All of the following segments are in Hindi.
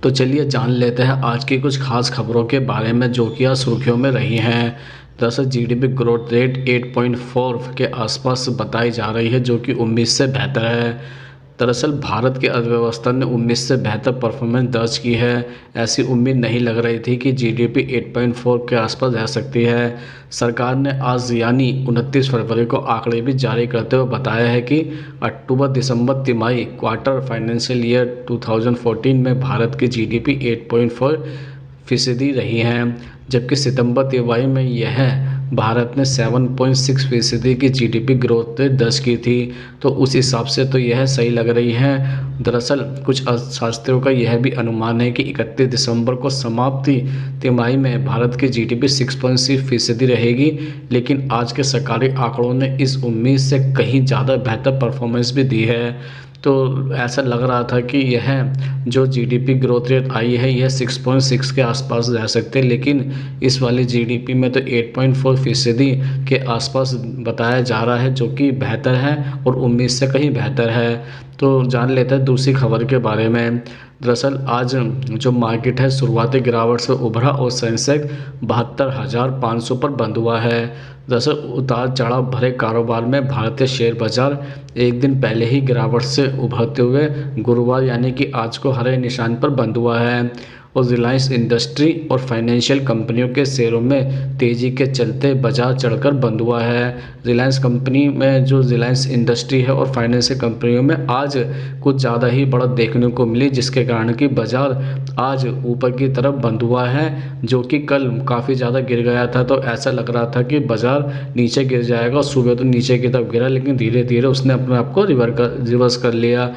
तो चलिए जान लेते हैं आज की कुछ खास खबरों के बारे में जो कि आज सुर्खियों में रही हैं। दरअसल जीडीपी ग्रोथ रेट 8.4 के आसपास बताई जा रही है जो कि उम्मीद से बेहतर है। दरअसल भारत की अर्थव्यवस्था ने उम्मीद से बेहतर परफॉर्मेंस दर्ज की है। ऐसी उम्मीद नहीं लग रही थी कि जीडीपी 8.4 के आसपास रह सकती है। सरकार ने आज यानी 29 फरवरी को आंकड़े भी जारी करते हुए बताया है कि अक्टूबर दिसंबर तिमाही क्वार्टर फाइनेंशियल ईयर 2014 में भारत की जीडीपी 8.4% रही है, जबकि सितंबर तिमाही में यह भारत ने 7.6% की जीडीपी ग्रोथ दर्ज की थी। तो उस हिसाब से तो यह सही लग रही है। दरअसल कुछ अर्थशास्त्रियों का यह भी अनुमान है कि 31 दिसंबर को समाप्ति तिमाही में भारत की जीडीपी 6.6% रहेगी, लेकिन आज के सरकारी आंकड़ों ने इस उम्मीद से कहीं ज़्यादा बेहतर परफॉर्मेंस भी दी है। तो ऐसा लग रहा था कि यह जो जीडीपी ग्रोथ रेट आई है यह 6.6 के आसपास रह सकते हैं, लेकिन इस वाली जीडीपी में तो 8.4% के आसपास बताया जा रहा है जो कि बेहतर है और उम्मीद से कहीं बेहतर है। तो जान लेते हैं दूसरी खबर के बारे में। दरअसल आज जो मार्केट है शुरुआती गिरावट से उभरा और सेंसेक्स 72,500 पर बंद हुआ है। दरअसल उतार चढ़ाव भरे कारोबार में भारतीय शेयर बाजार एक दिन पहले ही गिरावट से उभरते हुए गुरुवार यानी कि आज को हरे निशान पर बंद हुआ है और रिलायंस इंडस्ट्री और फाइनेंशियल कंपनियों के शेयरों में तेज़ी के चलते बाजार चढ़कर बंद हुआ है। रिलायंस कंपनी में जो रिलायंस इंडस्ट्री है और फाइनेंशियल कंपनियों में आज कुछ ज़्यादा ही बढ़त देखने को मिली, जिसके कारण कि बाजार आज ऊपर की तरफ बंद हुआ है, जो कि कल काफ़ी ज़्यादा गिर गया था। तो ऐसा लग रहा था कि बाजार नीचे गिर जाएगा। सुबह तो नीचे की तरफ गिरा, लेकिन धीरे धीरे उसने अपने आप को रिवर्स कर लिया।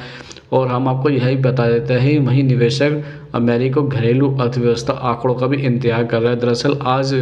और हम आपको यही बता देते हैं वहीं निवेशक अमेरिका घरेलू अर्थव्यवस्था आंकड़ों का भी इंतजार कर रहा है। दरअसल आज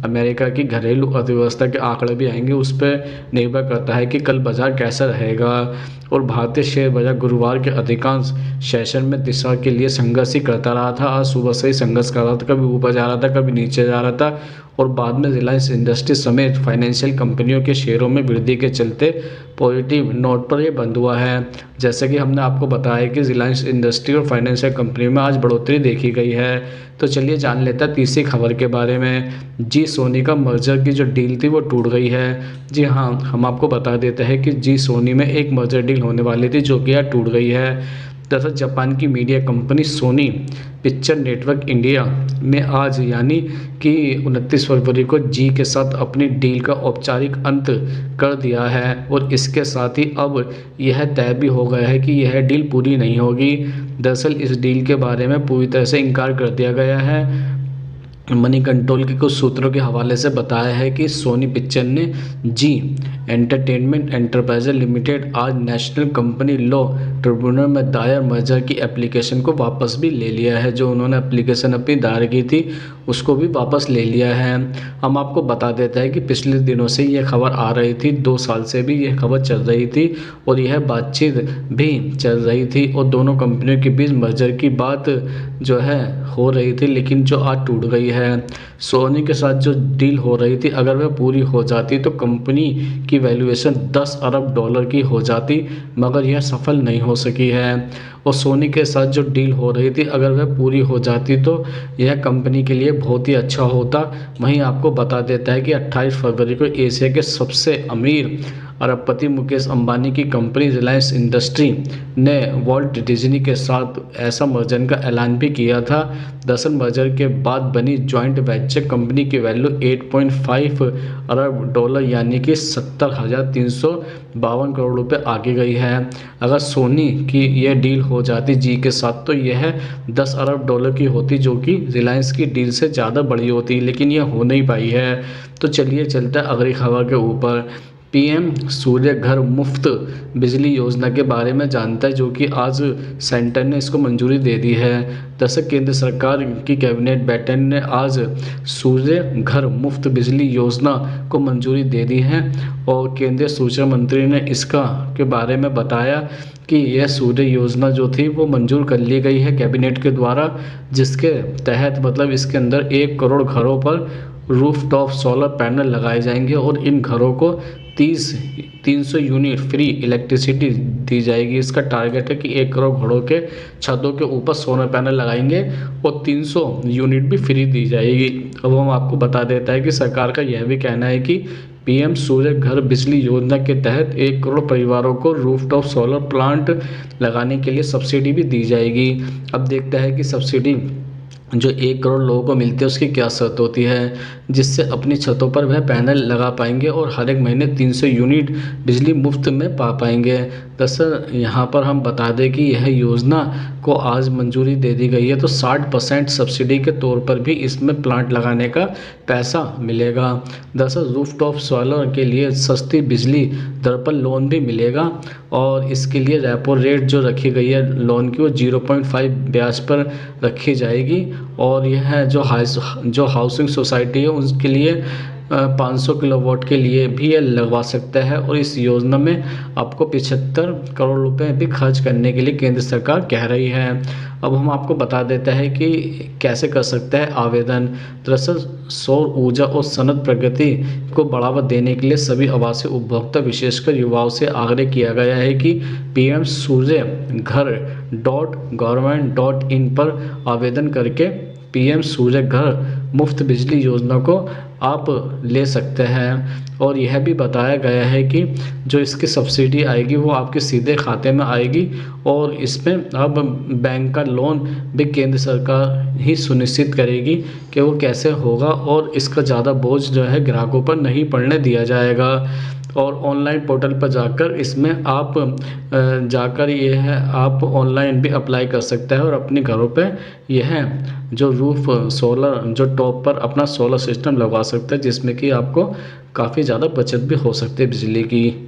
अमेरिका की घरेलू अर्थव्यवस्था के आंकड़े भी आएंगे, उस पर निर्भर करता है कि कल बाजार कैसा रहेगा। और भारतीय शेयर बाजार गुरुवार के अधिकांश सेशन में दिशा के लिए संघर्ष ही करता रहा था। आज सुबह से ही संघर्ष कर रहा था, कभी ऊपर जा रहा था कभी नीचे जा रहा था, और बाद में रिलायंस इंडस्ट्री समेत फाइनेंशियल कंपनियों के शेयरों में वृद्धि के चलते पॉजिटिव नोट पर यह बंद हुआ है। जैसे कि हमने आपको बताया कि रिलायंस इंडस्ट्री और फाइनेंशियल कंपनियों में आज बढ़ोतरी देखी गई है। तो चलिए जान लेते हैं तीसरी खबर के बारे में। जी सोनी का मर्जर की जो डील थी वो टूट गई है। जी हाँ, हम आपको बता देते हैं कि जी सोनी में एक मर्जर डील होने वाली थी जो कि यार टूट गई है। दरअसल जापान की media company Sony picture network India में आज यानी कि 29 फरवरी को जी के साथ अपनी डील का औपचारिक अंत कर दिया है, और इसके साथ ही अब यह तय भी हो गया है कि यह डील पूरी नहीं होगी। दरअसल इस डील के बारे में पूरी तरह से इनकार कर दिया गया है। मनी कंट्रोल के कुछ सूत्रों के हवाले से बताया है कि सोनी पिक्चर ने जी एंटरटेनमेंट एंटरप्राइजेज लिमिटेड आज नेशनल कंपनी लॉ ट्रिब्यूनल में दायर मर्जर की एप्लीकेशन को वापस भी ले लिया है। जो उन्होंने एप्लीकेशन अपनी दायर की थी उसको भी वापस ले लिया है। हम आपको बता देते हैं कि पिछले दिनों से यह खबर आ रही थी, 2 साल से भी यह खबर चल रही थी और यह बातचीत भी चल रही थी और दोनों कंपनियों के बीच मर्जर की बात जो है हो रही थी, लेकिन जो आज टूट गई है। सोनी के साथ जो डील हो रही थी अगर वह पूरी हो जाती तो कंपनी की वैल्यूएशन 10 अरब डॉलर की हो जाती, मगर यह सफल नहीं हो सकी है। और सोनी के साथ जो डील हो रही थी अगर वह पूरी हो जाती तो यह कंपनी के लिए बहुत ही अच्छा होता। वहीं आपको बता देता है कि 28 फरवरी को एशिया के सबसे अमीर अरबपति मुकेश अंबानी की कंपनी रिलायंस इंडस्ट्री ने वॉल्ट डिज्नी के साथ ऐसा मर्जर का ऐलान भी किया था। दरअसल मर्जर के बाद बनी जॉइंट वेंचर कंपनी की वैल्यू 8.5 अरब डॉलर यानी कि 70,352 करोड़ रुपए आगे गई है। अगर सोनी की यह डील हो जाती जी के साथ तो यह 10 अरब डॉलर की होती, जो कि रिलायंस की डील से ज़्यादा बड़ी होती, लेकिन यह हो नहीं पाई है। तो चलिए चलते हैं अगली खबर के ऊपर। पीएम सूर्य घर मुफ्त बिजली योजना के बारे में जानता है, जो कि आज सेंटर ने इसको मंजूरी दे दी है। दरअसल केंद्र सरकार की कैबिनेट बैठक ने आज सूर्य घर मुफ्त बिजली योजना को मंजूरी दे दी है और केंद्रीय सूचना मंत्री ने इसका के बारे में बताया कि यह सूर्य योजना जो थी वो मंजूर कर ली गई है कैबिनेट के द्वारा, जिसके तहत मतलब इसके अंदर 1 करोड़ घरों पर रूफटॉप सोलर पैनल लगाए जाएंगे और इन घरों को 30 300 यूनिट फ्री इलेक्ट्रिसिटी दी जाएगी। इसका टारगेट है कि 1 करोड़ घरों के छतों के ऊपर सोलर पैनल लगाएंगे और 300 यूनिट भी फ्री दी जाएगी। अब हम आपको बता देता है कि सरकार का यह भी कहना है कि पीएम सूर्य घर बिजली योजना के तहत 1 करोड़ परिवारों को रूफटॉप सोलर प्लांट लगाने के लिए सब्सिडी भी दी जाएगी। अब देखते हैं कि सब्सिडी जो 1 करोड़ लोगों को मिलती है उसकी क्या शर्त होती है, जिससे अपनी छतों पर वह पैनल लगा पाएंगे और हर एक महीने 300 यूनिट बिजली मुफ्त में पा पाएंगे। दरअसल यहाँ पर हम बता दें कि यह योजना को आज मंजूरी दे दी गई है, तो 60% सब्सिडी के तौर पर भी इसमें प्लांट लगाने का पैसा मिलेगा। दरअसल रूफटॉप सोलर के लिए सस्ती बिजली दर पर लोन भी मिलेगा और इसके लिए रेपो रेट जो रखी गई है लोन की वो 0.5 ब्याज पर रखी जाएगी और यह जो हाउसिंग सोसाइटी है उसके लिए 500 किलोवाट के लिए भी ये लगवा सकता है और इस योजना में आपको 75 करोड़ रुपए भी खर्च करने के लिए केंद्र सरकार कह रही है। अब हम आपको बता देते हैं कि कैसे कर सकते हैं आवेदन। दरअसल सौर ऊर्जा और सनद प्रगति को बढ़ावा देने के लिए सभी आवासीय उपभोक्ता विशेषकर युवाओं से आग्रह किया गया है कि पीएम सूर्य घर .gov.in पर आवेदन करके पीएम सूर्य घर मुफ्त बिजली योजना को आप ले सकते हैं। और यह भी बताया गया है कि जो इसकी सब्सिडी आएगी वो आपके सीधे खाते में आएगी और इसमें अब बैंक का लोन भी केंद्र सरकार ही सुनिश्चित करेगी कि वो कैसे होगा और इसका ज़्यादा बोझ जो है ग्राहकों पर नहीं पड़ने दिया जाएगा। और ऑनलाइन पोर्टल पर जाकर इसमें आप आप ऑनलाइन भी अप्लाई कर सकते हैं और अपने घरों पे यह जो रूफ सोलर जो टॉप पर अपना सोलर सिस्टम लगवा सकते हैं, जिसमें कि आपको काफ़ी ज़्यादा बचत भी हो सकती है बिजली की।